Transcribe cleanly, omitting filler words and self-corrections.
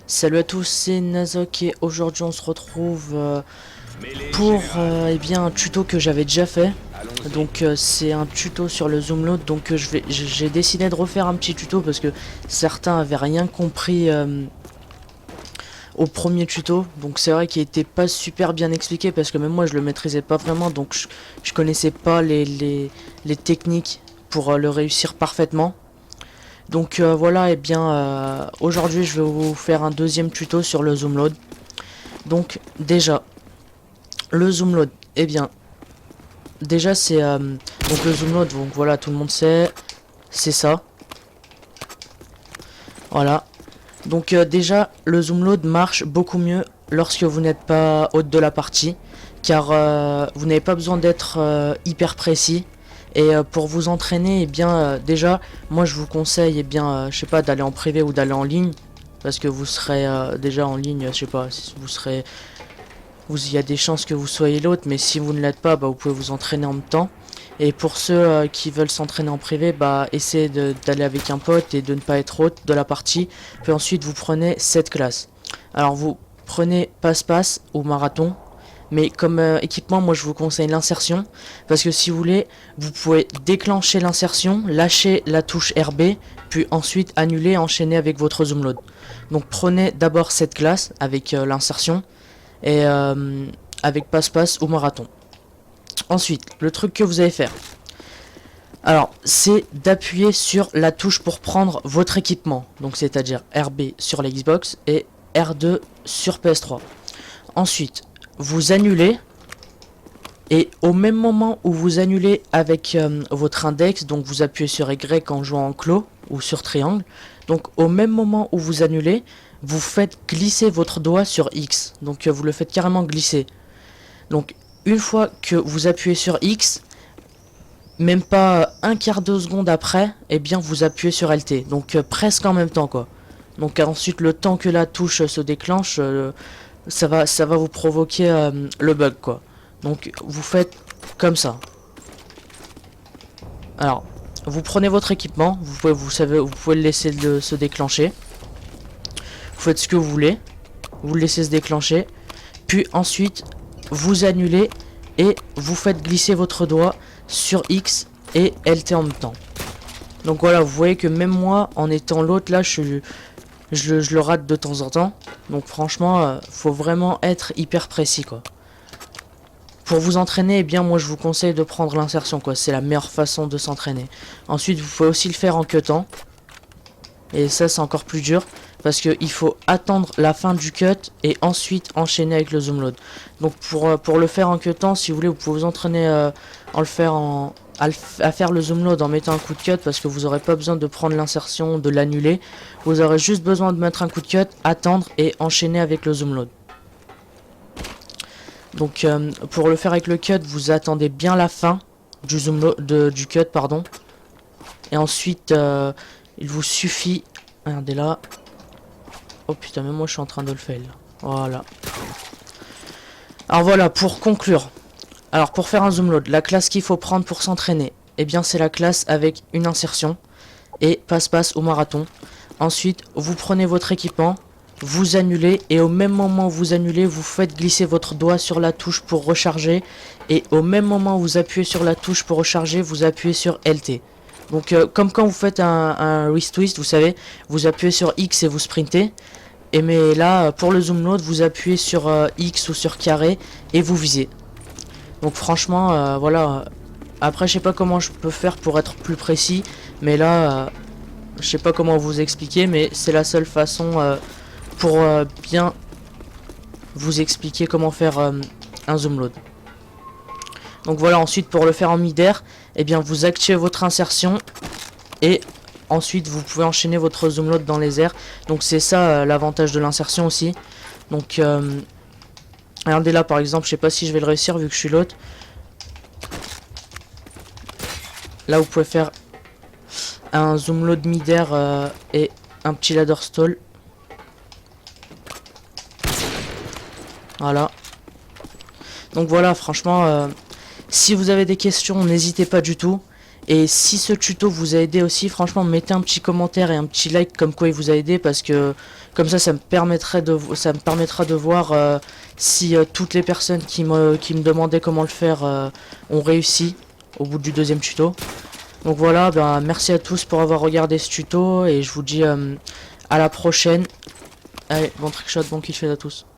Salut à tous, c'est Nazok et aujourd'hui on se retrouve pour eh bien un tuto que j'avais déjà fait. Donc c'est un tuto sur le zoom load, donc j'ai décidé de refaire un petit tuto parce que certains avaient rien compris au premier tuto. Donc c'est vrai qu'il était pas super bien expliqué parce que même moi je le maîtrisais pas vraiment, donc je connaissais pas les techniques pour le réussir parfaitement. Donc voilà, et bien aujourd'hui je vais vous faire un deuxième tuto sur le zoom load. Donc déjà, le zoom load, eh bien, déjà c'est donc le zoom load, donc voilà, tout le monde sait, c'est ça. Voilà. Donc déjà, le zoom load marche beaucoup mieux lorsque vous n'êtes pas hôte de la partie, car vous n'avez pas besoin d'être hyper précis. Et pour vous entraîner, eh bien déjà, moi je vous conseille, eh bien, je sais pas, d'aller en privé ou d'aller en ligne, parce que vous serez déjà en ligne, je sais pas, vous serez, il y a des chances que vous soyez l'autre, mais si vous ne l'êtes pas, bah, vous pouvez vous entraîner en même temps. Et pour ceux qui veulent s'entraîner en privé, bah essayez d'aller avec un pote et de ne pas être hôte de la partie. Puis ensuite vous prenez cette classe. Alors vous prenez passe-passe ou marathon. Mais comme équipement, moi je vous conseille l'insertion. Parce que si vous voulez, vous pouvez déclencher l'insertion, lâcher la touche RB, puis ensuite annuler, enchaîner avec votre zoom load. Donc prenez d'abord cette classe avec l'insertion et avec passe-passe ou marathon. Ensuite, le truc que vous allez faire, alors c'est d'appuyer sur la touche pour prendre votre équipement, donc c'est-à-dire RB sur la Xbox et R2 sur PS3. Ensuite, vous annulez et au même moment où vous annulez avec votre index, donc vous appuyez sur Y en jouant en clos ou sur triangle, donc au même moment où vous annulez, vous faites glisser votre doigt sur X, donc vous le faites carrément glisser. Donc une fois que vous appuyez sur X, même pas un quart de seconde après, eh bien vous appuyez sur LT. Donc presque en même temps quoi. Donc ensuite le temps que la touche se déclenche, ça va vous provoquer le bug quoi. Donc vous faites comme ça. Alors vous prenez votre équipement, vous pouvez le laisser se déclencher. Vous faites ce que vous voulez, vous le laissez se déclencher, puis ensuite vous annulez et vous faites glisser votre doigt sur X et LT en même temps. Donc voilà, vous voyez que même moi, en étant l'autre là, je le rate de temps en temps. Donc franchement, faut vraiment être hyper précis quoi. Pour vous entraîner, eh bien moi je vous conseille de prendre l'insertion quoi. C'est la meilleure façon de s'entraîner. Ensuite, vous pouvez aussi le faire en cuttant. Et ça c'est encore plus dur. Parce qu'il faut attendre la fin du cut et ensuite enchaîner avec le zoom load. Donc pour le faire en cuttant, si vous voulez, vous pouvez vous entraîner à faire le zoom load en mettant un coup de cut. Parce que vous n'aurez pas besoin de prendre l'insertion, de l'annuler. Vous aurez juste besoin de mettre un coup de cut, attendre et enchaîner avec le zoom load. Donc pour le faire avec le cut, vous attendez bien la fin du zoom load, du cut pardon. Et ensuite il vous suffit, regardez là. Oh putain, même moi je suis en train de le faire. Voilà. Alors voilà, pour conclure. Alors pour faire un zoom load, la classe qu'il faut prendre pour s'entraîner, eh bien c'est la classe avec une insertion et passe-passe au marathon. Ensuite, vous prenez votre équipement, vous annulez et au même moment où vous annulez, vous faites glisser votre doigt sur la touche pour recharger et au même moment où vous appuyez sur la touche pour recharger, vous appuyez sur LT. Donc comme quand vous faites un wrist twist, vous savez, vous appuyez sur X et vous sprintez. Et mais là, pour le zoom load, vous appuyez sur X ou sur carré et vous visez. Donc franchement, voilà. Après, je sais pas comment je peux faire pour être plus précis. Mais là, je sais pas comment vous expliquer. Mais c'est la seule façon pour bien vous expliquer comment faire un zoom load. Donc voilà, ensuite pour le faire en mid-air, eh bien vous activez votre insertion et ensuite vous pouvez enchaîner votre zoom load dans les airs. Donc c'est ça l'avantage de l'insertion aussi. Donc regardez là par exemple, je sais pas si je vais le réussir vu que je suis l'autre. Là vous pouvez faire un zoom load mid-air et un petit ladder stall. Voilà. Donc voilà, franchement si vous avez des questions, n'hésitez pas du tout. Et si ce tuto vous a aidé aussi, franchement, mettez un petit commentaire et un petit like comme quoi il vous a aidé, parce que comme ça me permettrait ça me permettra de voir si toutes les personnes qui me demandaient comment le faire ont réussi au bout du deuxième tuto. Donc voilà, ben, merci à tous pour avoir regardé ce tuto et je vous dis à la prochaine. Allez, bon trickshot, bon kill fait à tous.